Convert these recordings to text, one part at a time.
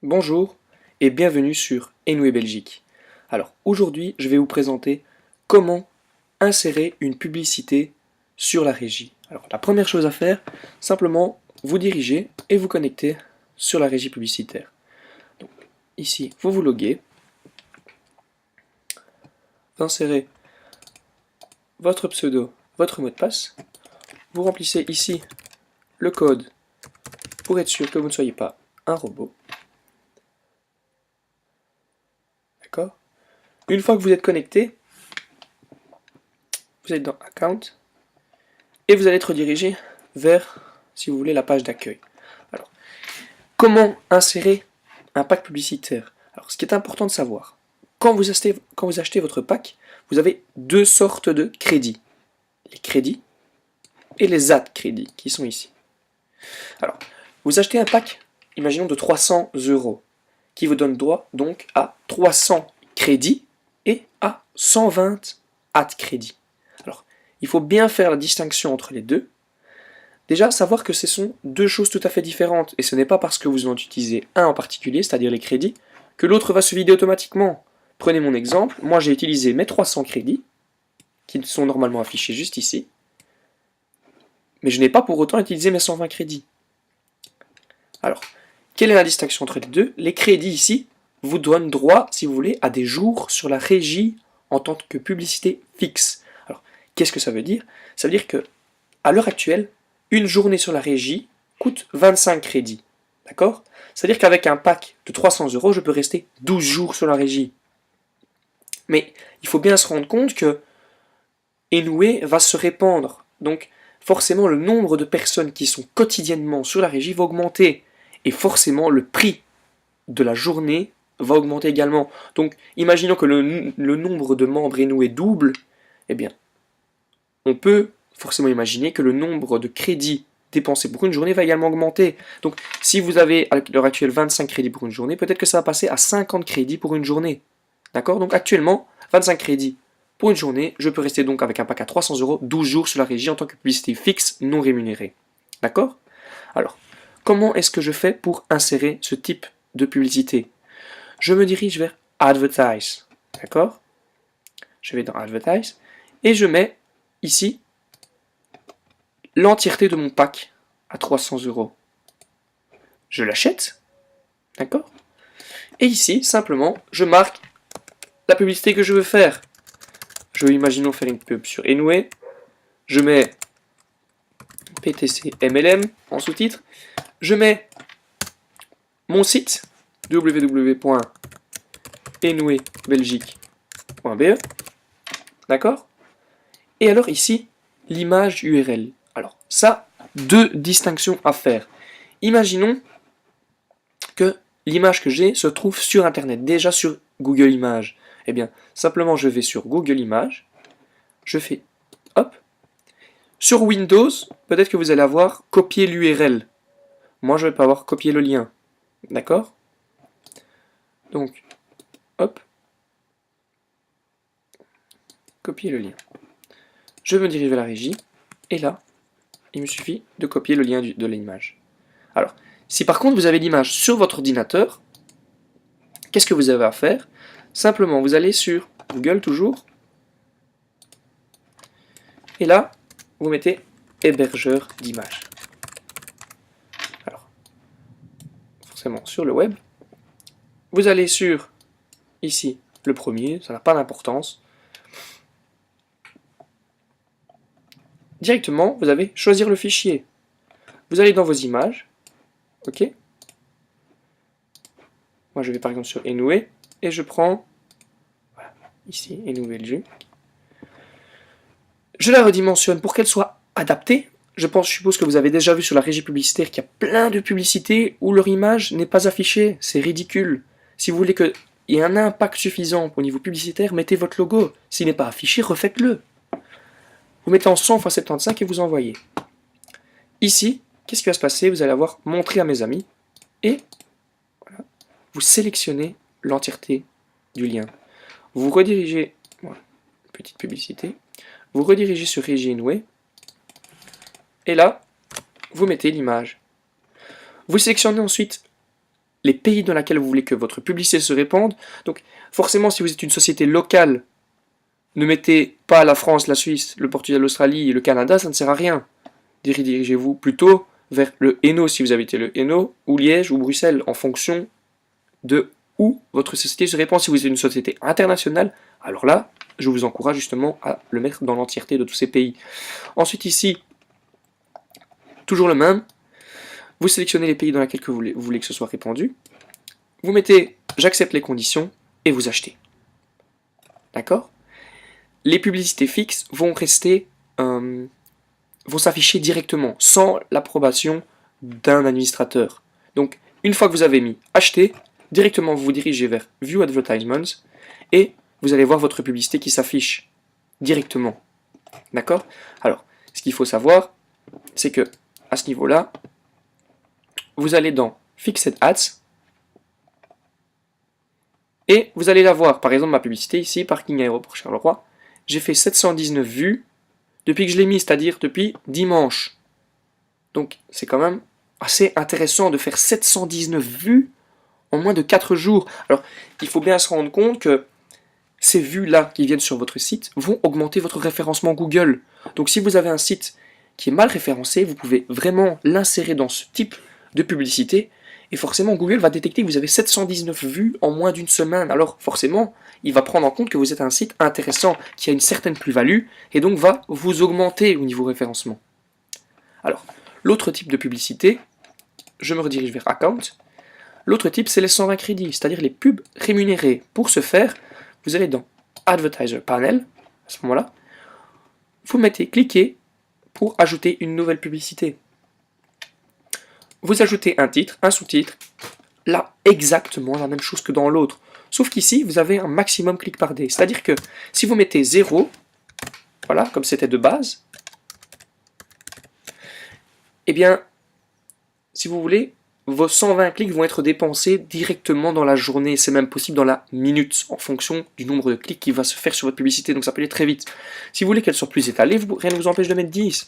Bonjour et bienvenue sur Enway Belgique. Alors aujourd'hui, je vais vous présenter comment insérer une publicité sur la régie. Alors la première chose à faire, simplement vous diriger et vous connecter sur la régie publicitaire. Donc ici, vous vous loguez, vous insérez votre pseudo, votre mot de passe, vous remplissez ici le code pour être sûr que vous ne soyez pas un robot. D'accord ? Une fois que vous êtes connecté, vous êtes dans Account et vous allez être redirigé vers, si vous voulez, la page d'accueil. Alors, comment insérer un pack publicitaire? Alors, ce qui est important de savoir, quand vous achetez votre pack, vous avez deux sortes de crédits. Les crédits et les ad crédits qui sont ici. Alors, vous achetez un pack, imaginons de 300 €, qui vous donne droit donc à 300 crédits et à 120 ad crédits. Alors, il faut bien faire la distinction entre les deux. Déjà, savoir que ce sont deux choses tout à fait différentes, et ce n'est pas parce que vous en utilisez un en particulier, c'est-à-dire les crédits, que l'autre va se vider automatiquement. Prenez mon exemple, moi j'ai utilisé mes 300 crédits, qui sont normalement affichés juste ici, mais je n'ai pas pour autant utilisé mes 120 crédits. Alors, quelle est la distinction entre les deux? Les crédits ici vous donnent droit, si vous voulez, à des jours sur la régie en tant que publicité fixe. Alors, qu'est-ce que ça veut dire? Ça veut dire que, à l'heure actuelle, une journée sur la régie coûte 25 crédits. D'accord? C'est-à-dire qu'avec un pack de 300 €, je peux rester 12 jours sur la régie. Mais il faut bien se rendre compte que Enway va se répandre. Donc, forcément, le nombre de personnes qui sont quotidiennement sur la régie va augmenter. Et forcément, le prix de la journée va augmenter également. Donc, imaginons que le nombre de membres Enway double, eh bien, on peut forcément imaginer que le nombre de crédits dépensés pour une journée va également augmenter. Donc, si vous avez à l'heure actuelle 25 crédits pour une journée, peut-être que ça va passer à 50 crédits pour une journée. D'accord? Donc, actuellement, 25 crédits pour une journée, je peux rester donc avec un pack à 300 €, 12 jours sur la régie en tant que publicité fixe non rémunérée. D'accord? Alors, comment est-ce que je fais pour insérer ce type de publicité? Je me dirige vers Advertise. D'accord? Je vais dans Advertise et je mets ici l'entièreté de mon pack à 300 €. Je l'achète. D'accord? Et ici, simplement, je marque la publicité que je veux faire. Je veux, imaginons, faire une pub sur Enway. Je mets PTC MLM en sous-titre. Je mets mon site www.enwaybelgique.be. D'accord? Et alors ici, l'image URL. Alors ça, deux distinctions à faire. Imaginons que l'image que j'ai se trouve sur Internet, déjà sur Google Images. Eh bien, simplement je vais sur Google Images, je fais hop. Sur Windows, peut-être que vous allez avoir copier l'URL. Moi, je vais pas avoir copié le lien. D'accord? Donc, hop. Copier le lien. Je me dirige vers la régie, et là, il me suffit de copier le lien de l'image. Alors, si par contre vous avez l'image sur votre ordinateur, qu'est-ce que vous avez à faire? Simplement, vous allez sur Google toujours, et là, vous mettez hébergeur d'images. Alors, forcément, sur le web, vous allez sur, ici, le premier, ça n'a pas d'importance. Directement, vous avez choisir le fichier. Vous allez dans vos images, ok? Moi, je vais par exemple sur Enway, et je prends, voilà, ici, Enway Belgique. Je la redimensionne pour qu'elle soit adaptée. Je suppose que vous avez déjà vu sur la régie publicitaire qu'il y a plein de publicités où leur image n'est pas affichée. C'est ridicule. Si vous voulez qu'il y ait un impact suffisant au niveau publicitaire, mettez votre logo. S'il n'est pas affiché, refaites-le. Vous mettez en 100 x 75 et vous envoyez. Ici, qu'est-ce qui va se passer? Vous allez avoir montré à mes amis et voilà, vous sélectionnez l'entièreté du lien. Vous redirigez, voilà, petite publicité, vous redirigez sur Régie Enway et là, vous mettez l'image. Vous sélectionnez ensuite les pays dans lesquels vous voulez que votre publicité se répande. Donc forcément, si vous êtes une société locale, ne mettez pas la France, la Suisse, le Portugal, l'Australie et le Canada, ça ne sert à rien. Dirigez-vous plutôt vers le Hainaut si vous habitez le Hainaut, ou Liège, ou Bruxelles, en fonction de où votre société se répand. Si vous êtes une société internationale, alors là, je vous encourage justement à le mettre dans l'entièreté de tous ces pays. Ensuite ici, toujours le même, vous sélectionnez les pays dans lesquels vous voulez que ce soit répandu, vous mettez « J'accepte les conditions » et vous achetez. D'accord? Les publicités fixes vont rester, vont s'afficher directement, sans l'approbation d'un administrateur. Donc, une fois que vous avez mis « Acheter », directement vous vous dirigez vers « View Advertisements » et vous allez voir votre publicité qui s'affiche directement. D'accord? Alors, ce qu'il faut savoir, c'est que à ce niveau-là, vous allez dans Fixed Ads et vous allez la voir. Par exemple, ma publicité ici, parking aéroport Charleroi, j'ai fait 719 vues depuis que je l'ai mis, c'est-à-dire depuis dimanche. Donc, c'est quand même assez intéressant de faire 719 vues en moins de 4 jours. Alors, il faut bien se rendre compte que ces vues-là qui viennent sur votre site vont augmenter votre référencement Google. Donc, si vous avez un site qui est mal référencé, vous pouvez vraiment l'insérer dans ce type de publicité et forcément Google va détecter que vous avez 719 vues en moins d'une semaine. Alors forcément, il va prendre en compte que vous êtes un site intéressant qui a une certaine plus-value et donc va vous augmenter au niveau référencement. Alors, l'autre type de publicité, je me redirige vers Account. L'autre type, c'est les 120 crédits, c'est-à-dire les pubs rémunérées. Pour ce faire, vous allez dans Advertiser Panel, à ce moment-là, vous mettez cliquer pour ajouter une nouvelle publicité. Vous ajoutez un titre, un sous-titre, là exactement la même chose que dans l'autre. Sauf qu'ici, vous avez un maximum clic par day. C'est-à-dire que si vous mettez 0, voilà, comme c'était de base, eh bien, si vous voulez, vos 120 clics vont être dépensés directement dans la journée. C'est même possible dans la minute, en fonction du nombre de clics qui va se faire sur votre publicité. Donc ça peut aller très vite. Si vous voulez qu'elle soit plus étalée, rien ne vous empêche de mettre 10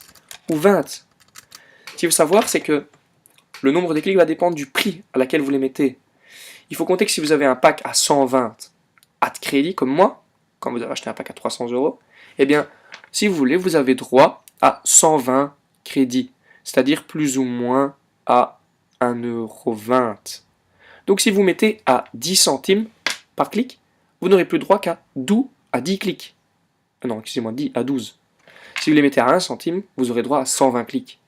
ou 20. Ce qu'il faut savoir, c'est que le nombre de clics va dépendre du prix à laquelle vous les mettez. Il faut compter que si vous avez un pack à 120 à de crédit, comme moi, quand vous avez acheté un pack à 300 €, eh bien, si vous voulez, vous avez droit à 120 crédits, c'est-à-dire plus ou moins à 1,20 €. Donc si vous mettez à 10 centimes par clic, vous n'aurez plus droit qu'à 10 clics. Non, excusez-moi, 10 à 12. Si vous les mettez à 1 centime, vous aurez droit à 120 clics.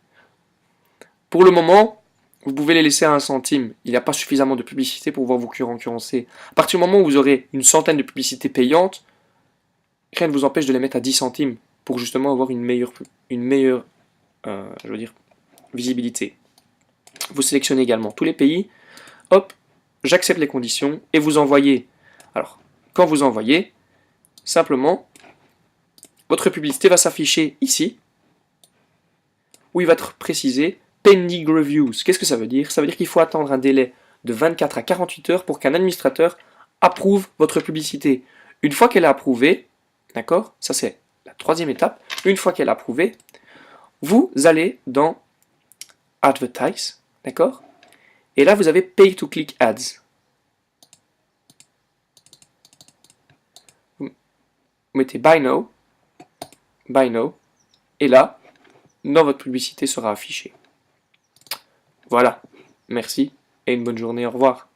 Pour le moment, vous pouvez les laisser à 1 centime. Il n'y a pas suffisamment de publicité pour pouvoir vous concurrencer. À partir du moment où vous aurez une centaine de publicités payantes, rien ne vous empêche de les mettre à 10 centimes pour justement avoir une meilleure visibilité. Vous sélectionnez également tous les pays. Hop, j'accepte les conditions et vous envoyez. Alors, quand vous envoyez, simplement, votre publicité va s'afficher ici, où il va être précisé pending reviews. Qu'est-ce que ça veut dire? Ça veut dire qu'il faut attendre un délai de 24 à 48 heures pour qu'un administrateur approuve votre publicité. Une fois qu'elle est approuvée, d'accord? Ça c'est la troisième étape. Une fois qu'elle est approuvée, vous allez dans Advertise, d'accord? Et là vous avez Pay to Click Ads. Vous mettez Buy Now, et là, votre publicité sera affichée. Voilà, merci et une bonne journée, au revoir.